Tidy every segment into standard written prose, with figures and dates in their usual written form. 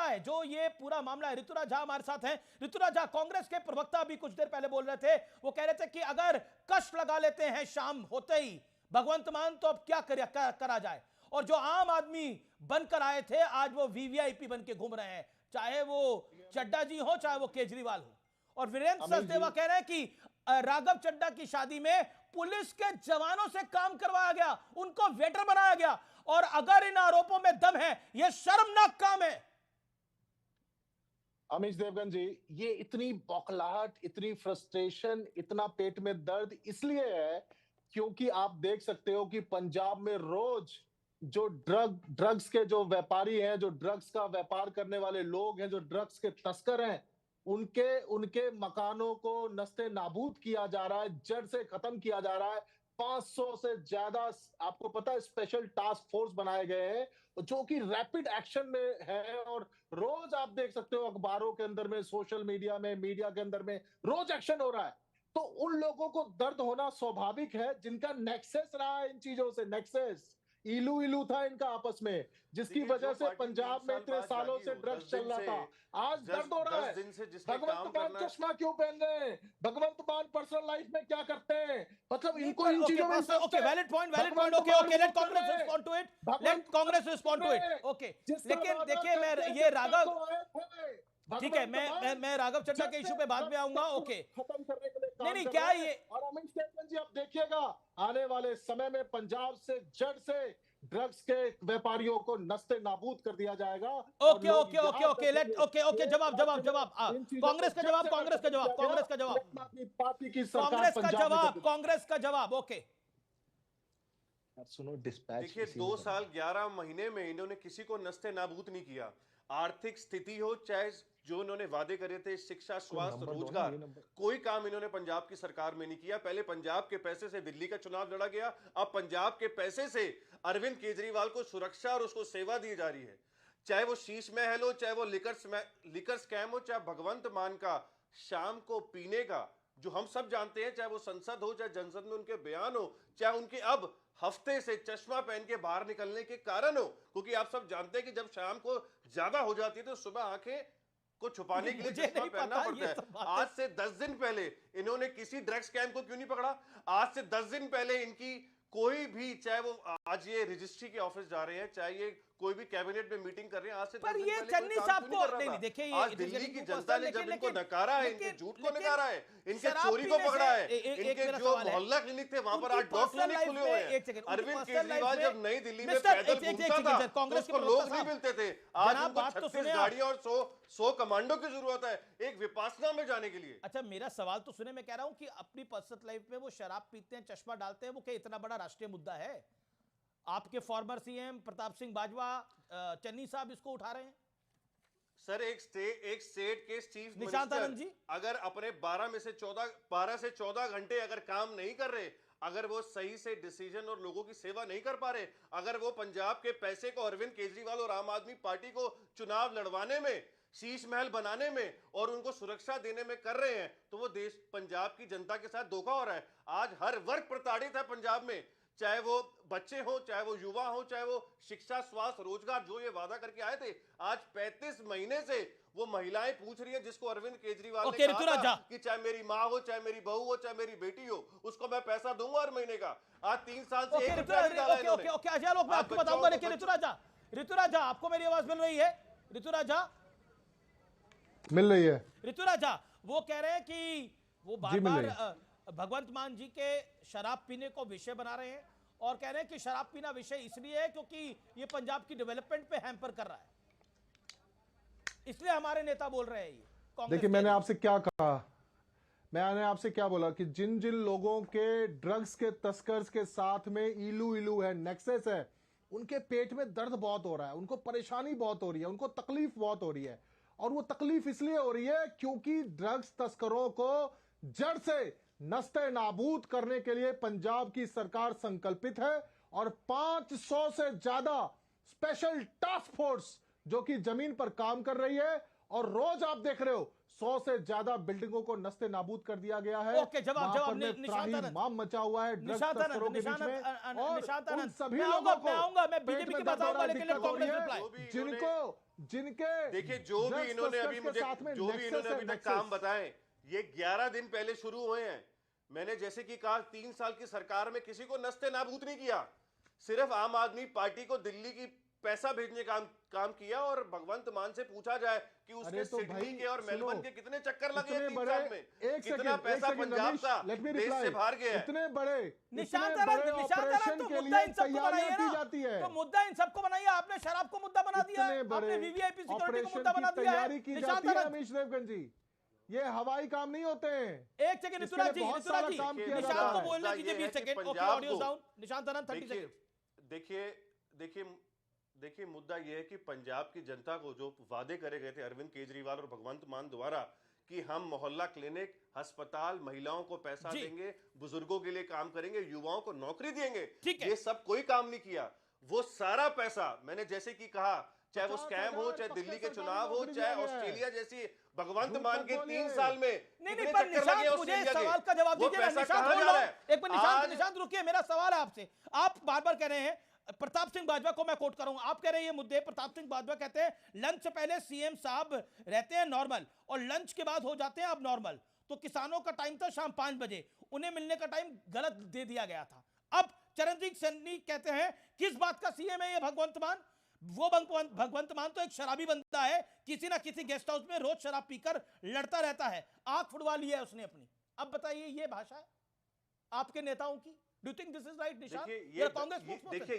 है, जो ये पूरा मामला है। ऋतुराज झा हमारे साथ हैं। ऋतुराज झा, कांग्रेस के प्रवक्ता अभी कुछ देर पहले बोल रहे थे, वो कह रहे थे कि अगर कष्ट लगा लेते हैं शाम होते ही भगवंत मान, तो अब क्या करा जाए। और जो आम आदमी बनकर आए थे, आज वो वीवीआईपी बन के घूम रहे हैं, चाहे वो चड्डा जी हो चाहे वो केजरीवाल हो। और वीरेंद्र सचदेवा कह रहे हैं कि राघव चड्डा की शादी में पुलिस के जवानों से काम करवाया गया, उनको वेटर बनाया गया, और अगर इन आरोपों में दम है, यह शर्मनाक काम है। अमीश देवगन जी, ये इतनी बौखलाहट, इतनी फ्रस्ट्रेशन, इतना पेट में दर्द इसलिए है क्योंकि आप देख सकते हो कि पंजाब में रोज जो ड्रग्स के जो व्यापारी हैं, जो ड्रग्स का व्यापार करने वाले लोग हैं, जो ड्रग्स के तस्कर हैं, उनके मकानों को नस्ते नाबूद किया जा रहा है, जड़ से खत्म किया जा रहा है। 500 से ज्यादा आपको पता है स्पेशल टास्क फोर्स बनाए गए हैं जो कि रैपिड एक्शन में है, और रोज आप देख सकते हो अखबारों के अंदर में, सोशल मीडिया में, मीडिया के अंदर में रोज एक्शन हो रहा है। तो उन लोगों को दर्द होना स्वाभाविक है जिनका नेक्सस रहा है इन चीजों से। नेक्सस इलू इलू था इनका आपस में, जिसकी वजह से पंजाब में इतने सालों से ड्रग्स चल रहा था। आज दर्द हो रहा है। भगवंत मान चश्मा क्यों पहन रहे हैं? भगवंत मान पर्सनल लाइफ में क्या करते हैं? मतलब इनको इन चीजों में okay, valid point, okay, let Congress respond to it, okay. लेकिन देखिए, मैं ये राघव, ठीक है, मैं राघव चड्डा के इशू पे बाद में आऊंगा। ओके, खत्म करने के लिए नहीं क्या ये, और अमित शाह जी आप देखिएगा आने वाले समय में पंजाब से जड़ से ड्रग्स के व्यापारियों को नस्ते नाबूद कर दिया जाएगा। ओके, लेट ओके, जवाब कांग्रेस का जवाब, पार्टी की कांग्रेस का जवाब। ओके, सुनो डिस्पैच। देखिए, 2 साल 11 महीने में इन्होंने किसी को नस्ते नाबूद नहीं किया। आर्थिक स्थिति हो, चाहे जो इन्होंने वादे करे थे, शिक्षा, स्वास्थ्य, रोजगार, कोई काम इन्होंने पंजाब की सरकार में नहीं किया। पहले पंजाब के पैसे से दिल्ली का चुनाव लड़ा गया, अब पंजाब के पैसे से अरविंद केजरीवाल को सुरक्षा और उसको सेवा दी जा रही है। चाहे वो शीश महल हो, चाहे वो लिकर स्कैम हो, चाहे भगवंत मान का शाम को पीने का, जो हम सब जानते हैं, चाहे वो संसद हो, चाहे संसद में उनके बयान हो, चाहे उनके अब हफ्ते से चश्मा पहन के बाहर निकलने के कारण हो, क्योंकि आप सब जानते हैं कि जब शाम को ज्यादा हो जाती है तो सुबह आंखें को छुपाने के लिए चश्मा पहनना पड़ता है। आज से 10 दिन पहले इन्होंने किसी ड्रग्स कैंप को क्यों नहीं पकड़ा? आज से 10 दिन पहले इनकी कोई भी, चाहे वो आज ये रजिस्ट्री के ऑफिस जा रहे हैं, चाहे ये कोई भी कैबिनेट में मीटिंग कर रहे हैं, आज से पर ये चन्नी साहब को नहीं देखिए, आज दिल्ली की जनता ने जब इनको नकारा है, इनके झूठ को नकारा है, इनके चोरी को पकड़ा है, इनके जो मोहल्ला क्लिनिक थे वहां पर आज डॉग क्लिनिक खुले हुए हैं। अरविंद केजरीवाल जब नई दिल्ली में पैदल घूमता था तो उसको लोग नहीं मिलते थे। आज उनको 36 गाड़ियां और 100 कमांडो की जरूरत है एक विपासना में जाने के लिए। अच्छा, मेरा सवाल तो सुने, मैं कह रहा हूं कि अपनी पर्सनल लाइफ में वो शराब पीते हैं, चश्मा डालते हैं, वो क्या इतना बड़ा राष्ट्रीय मुद्दा है? आपके फॉर्मर सीएम प्रताप सिंह बाजवा, चन्नी साहब इसको उठा रहे हैं। सर, एक स्टेट के चीफ निशांत आनंद जी अगर अपने 12 से 14 घंटे अगर काम नहीं कर रहे, अगर वो सही से डिसीजन और लोगों की सेवा नहीं कर पा रहे, अगर वो पंजाब के पैसे को अरविंद केजरीवाल और आम आदमी पार्टी को चुनाव लड़वाने में, शीश महल बनाने में और उनको सुरक्षा देने में कर रहे हैं, तो वो देश पंजाब की जनता के साथ धोखा हो रहा है। आज हर वर्ग प्रताड़ित है पंजाब में, चाहे वो बच्चे हो, चाहे वो युवा हो, चाहे वो शिक्षा, स्वास्थ्य, रोजगार, जो ये वादा करके आए थे, आज 35 महीने से वो महिलाएं पूछ रही हैं, जिसको अरविंद केजरीवाल ने कहा था कि चाहे मेरी माँ हो, चाहे मेरी बहू हो, चाहे मेरी बेटी हो, उसको मैं पैसा दूंगा हर महीने का। आज 3 साल से एक रुपया नहीं डाला इन्होंने। ओके, अजय लोग मैं आपको बताऊंगा, लेकिन ऋतुराज झा, आपको मेरी आवाज मिल रही है? ऋतुराज झा मिल रही है। ऋतुराज झा वो कह रहे हैं कि वो बार-बार भगवंत मान जी के शराब पीने को विषय बना रहे हैं और कह रहे हैं कि शराब पीना विषय इसलिए है क्योंकि ये पंजाब की डेवलपमेंट पे हैम्पर कर रहा है, इसलिए हमारे नेता बोल रहे हैं ये। देखिए, मैंने आपसे क्या कहा, मैंने आपसे क्या बोला कि जिन जिन लोगों के ड्रग्स के तस्कर्स के साथ में इलू इलू है, नेक्सस है, उनके पेट में दर्द बहुत हो रहा है, उनको परेशानी बहुत हो रही है, उनको तकलीफ बहुत हो रही है। और वो तकलीफ इसलिए हो रही है क्योंकि ड्रग्स तस्करों को जड़ से नस्ते नाबूद करने के लिए पंजाब की सरकार संकल्पित है और 500 से ज्यादा स्पेशल टास्क फोर्स जो कि जमीन पर काम कर रही है, और रोज आप देख रहे हो 100 से ज्यादा बिल्डिंगों को नस्ते नाबूद कर दिया गया है। ओके, जवाब माम मचा हुआ है ड्रग्स तस्करों के बीच में, और उन सभी मैं लोगों को बीजेपी की बात आऊंगा, लेकिन कांग्रेस रिप्लाई जिनके देखिए जो भी drugs इन्होंने अभी तस्कर्स के मुझे साथ में जो भी nexus इन्होंने है, अभी तक nexus। काम बताए ये 11 दिन पहले शुरू हुए हैं। मैंने जैसे कि कहा 3 साल की सरकार में किसी को नस्ते नाबूद नहीं किया, सिर्फ आम आदमी पार्टी को दिल्ली की पैसा भेजने का काम किया। और भगवंत मान से पूछा जाए कि उसके अरे तो सिडनी भाई, के और मेलबर्न सुनो, के कितने चक्कर लगे हैं इतने 3 बड़े साल में, एक कितना सेकंड पैसा पंजाब रमेश, का let me देश reply। से बाहर गया है। इतने बड़े निशांत इतने बड़े निशांत ऑपरेशन तो के मुद्दा लिए इन सबको तैयारियां बनाइए की ना, जाती है। तो मुद्दा इन सबको बनाइए। आपने शराब को मुद्दा बना दिया है, इतने बड़े आपने वीवीआईपी सिक्योरिटी को ऑपरेशन मुद्दा बना की दिया है। तैयारी की निशांत जाती है अमीश देवगन जी, ये हवाई काम नहीं होते हैं। एक सेकंड इसके ऋतुराज लिए जी, बहुत ऋतुराज सारा जी, काम किया निशांत जाता को है। बोलने मुद्दा दीजिए ये 20 है कि सेकंड। ओके, पंजाब ऑडियो को- साउंड। निशांत आनंद 30 देखिए सेकंड। देखिए देखिए देखिए मुद्दा यह है कि पंजाब की जनता को जो वादे करे गए थे अरविंद केजरीवाल और भगवंत मान द्वारा कि हम मोहल्ला क्लिनिक, अस्पताल, महिलाओं को पैसा जी। देंगे, बुजुर्गों के लिए काम करेंगे, युवाओं को नौकरी देंगे, ठीक है। ये सब कोई काम नहीं किया। वो सारा पैसा मैंने जैसे कि कहा, चाहे वो स्कैम हो, चाहे दिल्ली के चुनाव हो, चाहे ऑस्ट्रेलिया जैसी भगवंत मान के 3 साल में नहीं कितने पर चक्कर लगे निशांत मुझे ऑस्ट्रेलिया के, सवाल का जवाब वो दीजिए ना। पैसा निशांत कहां hold जा on। रहा है? एक मिनट निशांत, आज- निशांत रुकिए, मेरा सवाल है आपसे। आप बार बार कह रहे हैं, प्रताप सिंह बाजवा को मैं कोट करूंगा, आप कह रहे हैं ये मुद्दे, प्रताप सिंह बाजवा कहते हैं लंच से पहले सीएम साहब रहते हैं नॉर्मल और लंच के बाद हो जाते हैं अब नॉर्मल। तो किसानों का टाइम था शाम 5 बजे, उन्हें मिलने का टाइम गलत दे दिया गया था। अब चरणजीत सन्नी कहते हैं किस बात का सीएम है ये भगवंत मान? वो भगवंत मान तो एक शराबी बनता है, किसी ना किसी गेस्ट हाउस में रोज शराब पीकर लड़ता रहता है, आंख फुड़वा ली है उसने अपनी। अब बताइए ये भाषा है आपके नेताओं की? Do think this is right Nishant? देखिए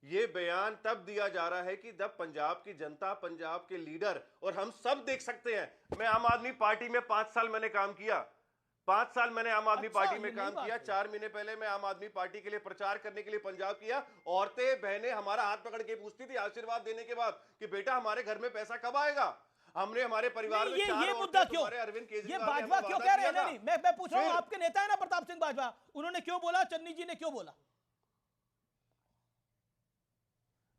ये बयान तब दिया जा रहा है कि जब पंजाब की जनता, पंजाब के लीडर और हम सब देख सकते हैं। मैं आम आदमी पार्टी में 5 साल मैंने काम किया, 5 साल मैंने आम आदमी अच्छा, पार्टी ये में नई काम बात किया। है। 4 महीने पहले मैं आम आदमी पार्टी के लिए प्रचार करने के लिए पंजाब किया। औरतें बहनें हमारा हाथ पकड़ के पूछती थी आशीर्वाद देने के बाद कि बेटा हमारे घर में पैसा कब आएगा। हमने हमारे परिवार में नहीं, 4 ये औरतें, मुद्दा क्यों? तुम्हारे अरविंद ये केजरीवाल ने बाजवा हमें क्यों वादा कह रहे हैं? किया था। नहीं, मैं पूछ रहा हूं, फिर- आपके नेता है ना प्रताप सिंह बाजवा, उन्होंने क्यों बोला? चन्नी जी ने क्यों बोला?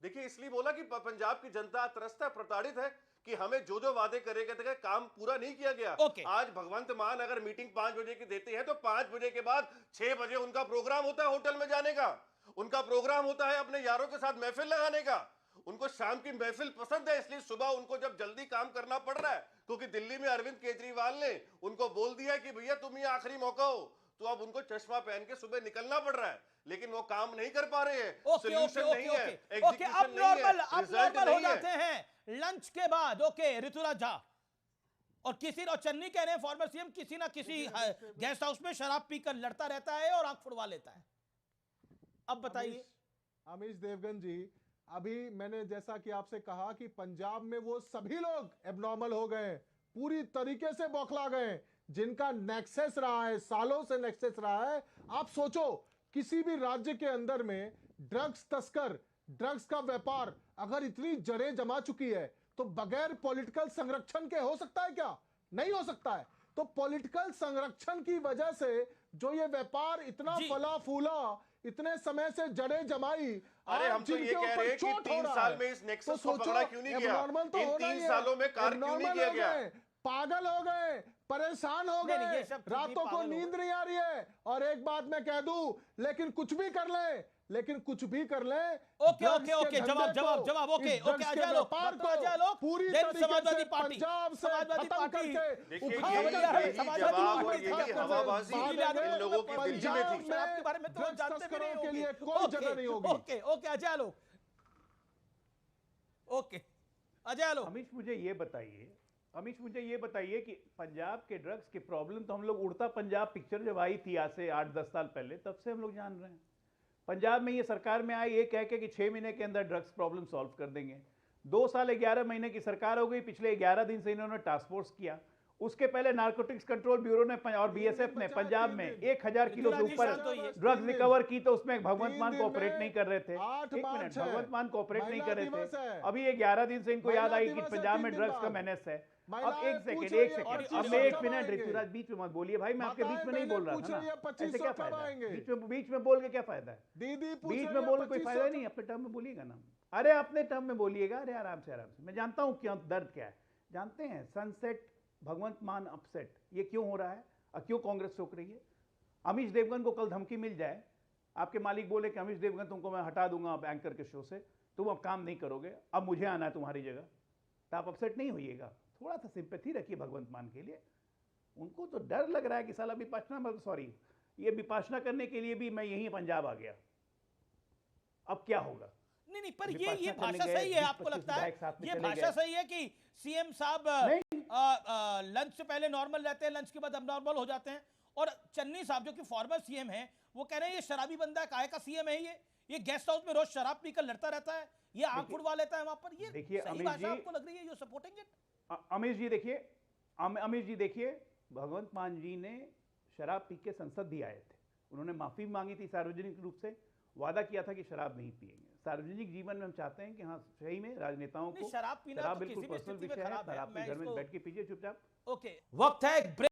देखिए इसलिए बोला कि पंजाब की जनता त्रस्त है, प्रताड़ित है कि हमें जो जो वादे करे गए थे काम पूरा नहीं किया गया। ओके। आज भगवंत मान अगर मीटिंग 5 बजे की देते हैं तो 5 बजे के बाद 6 बजे उनका प्रोग्राम होता है होटल में जाने का, उनका प्रोग्राम होता है अपने यारों के साथ महफिल लगाने का। उनको शाम की महफिल पसंद है, इसलिए सुबह उनको जब जल्दी काम करना पड़ रहा है क्योंकि दिल्ली में अरविंद केजरीवाल ने उनको बोल दिया कि भैया तुम ये आखिरी मौका हो, तो अब उनको चश्मा पहन के सुबह निकलना पड़ रहा है, लेकिन वो काम नहीं कर पा रहे हैं। ओके सॉल्यूशन नहीं है, ओके, अब एग्जीक्यूशन नहीं है, नॉर्मल रिजल्ट हो नहीं है। जाते हैं लंच के बाद। ओके ऋतुराज झा और चन्नी कह रहे हैं फॉर्मर सीएम किसी ना किसी गेस्ट हाउस में शराब पीकर लड़ता रहता है और आंख फुड़वा लेता है। अब बताइए अमीश देवगन जी, अभी मैंने जैसा कि आपसे कहा कि पंजाब में वो सभी लोग एबनॉर्मल हो गए, पूरी तरीके से बौखला गए, जिनका नेक्सस रहा है, सालों से नेक्सस रहा है। आप सोचो किसी भी राज्य के अंदर में ड्रग्स तस्कर, ड्रग्स का व्यापार अगर इतनी जड़ें जमा चुकी है तो बगैर पॉलिटिकल संरक्षण के हो सकता है क्या? नहीं हो सकता है। तो पॉलिटिकल संरक्षण की वजह से जो ये व्यापार इतना जी। फला फूला, इतने समय से जड़ें जमाई, अरे आज हम तो ये जिनके कह ऊपर रहे हैं कि चोट हो 3 रहा साल है, में इस तो नेक्सस को सोचो, पकड़ा क्यों नहीं गया? abnormal तो इन होना 3 ही है। सालों में कार्य क्यों नहीं Abnormal किया हो गया? गए, पागल हो गए, परेशान हो नहीं, गए, ये सब ठीक रातों को पागल हो नींद गए। नहीं आ रही है। और एक बात मैं कह दूं, लेकिन कुछ भी कर ले, लेकिन कुछ भी कर ले, ओके drugs ओके के ओके, धंधे जवाब को, जवाब जवाब। ओके इस drugs ओके, के अजय लोग, व्यापार डॉक्टर अजय लोग, पूरी then तरीके समाजवादी से पार्टी, पंजाब से समाजवादी खत्म पार्टी, करके देखिए उखाड़ यही लिया है, यही समाजवादी जवाब और पार्टी यही खत्म हवाबाजी कर दिया है। इन लोगों के दिल्ली में थी। शराब के बारे में तो वो ड्रग्स जानते भी नहीं तस्करों के होंगे। लिए कोई ओके, जगह नहीं होगी। ओके ओके, अजय लोग, ओके अजय लोग, अमीश मुझे ये बताइए कि पंजाब के ड्रग्स की प्रॉब्लम तो हम लोग उड़ता पंजाब पिक्चर जब आई थी आज से 8-10 साल पहले, तब से हम लोग जान रहे हैं। पंजाब में ये सरकार में आई ये कह के कि 6 महीने के अंदर ड्रग्स प्रॉब्लम सॉल्व कर देंगे। 2 साल 11 महीने की सरकार हो गई, पिछले 11 दिन से इन्होंने टास्क फोर्स किया। उसके पहले नारकोटिक्स कंट्रोल ब्यूरो ने और बीएसएफ ने पंजाब में 1000 किलो से ऊपर ड्रग्स रिकवर की, तो उसमें भगवंत मान कोऑपरेट नहीं कर रहे थे। 8 एक मार्च मिनट, है, भगवंत मान कोऑपरेट नहीं कर महिला रहे दिवस है। थे। अभी ये 11 दिन से इनको महिला याद आई कि दिवस है, पंजाब 3 में दिन ड्रग्स का बाद। मेनेस है। अब महिलाएं एक पूछ सेकंड, रही एक है, सेकंड, 25 अब मैं 1 कब मिनट आएंगे? ऋतुराज बीच में मत बोलिए भाई, मैं आपके बीच में नहीं माताएं बोल रहा पूछ था रही है, ना। 25 ऐसे क्या कब फायदा है? आएंगे? बीच में बोल के क्या फायदा है? दीदी पूछ बीच रही में है, बोल के कोई 25 फायदा नहीं, अपने टर्म में बोलिएगा ना। अरे अपने टर्म में बोलिएगा, अरे आराम से आराम से। मैं जानता हूं क्यों दर्द क्या है, जानते हैं सनसेट भगवंत मान अपसेट ये क्यों हो रहा है और क्यों कांग्रेस रोक रही है। अमीश देवगन को कल धमकी मिल जाए, आपके मालिक बोले कि अमीश देवगन तुमको मैं हटा दूंगा अब एंकर के शो से, तुम अब काम नहीं करोगे, अब मुझे आना है तुम्हारी जगह, तो आप अपसेट नहीं होइएगा। थोड़ा सा सिंपैथी रखिए भगवंत मान के लिए। उनको तो डर लग रहा है कि साला विपासना, मतलब सॉरी, ये विपासना करने के लिए भी मैं यहीं पंजाब आ गया, अब क्या होगा। नहीं नहीं, पर ये विपासना करने भाषा गए, सही है, 20-25 आपको लगता है विधायक साथ में ये चले भाषा गए। सही है कि सीएम साहब लंच से पहले नॉर्मल रहते हैं, लंच के बाद अबनॉर्मल हो जाते हैं, और चन्नी साहब जो कि फॉर्मर सीएम हैं वो कह रहे हैं ये शराबी बंदा काहे का सीएम है, ये गेस्ट हाउस में रोज शराब पीकर लड़ता रहता है, ये आंख उड़वा लेता है वहां पर। ये देखिए सही अमीश भाषा जी, आपको लग रही है? You supporting it? Amish ji देखिए, अमीश जी देखिए, भगवंत मान जी ने शराब पी के संसद भी आए थे, उन्होंने माफी मांगी थी सार्वजनिक रूप से, वादा किया था कि शराब नहीं पिएंगे। सार्वजनिक जीवन में हम चाहते हैं कि हाँ सही में राजनेताओं को शराब पीना शराब तो बिल्कुल किसी भी पर्सनल स्थिति में विषय है, खराब है। आप अपने मैं घर में इसको- बैठ के पीजिए चुपचाप। ओके, वक्त है एक ब्रेक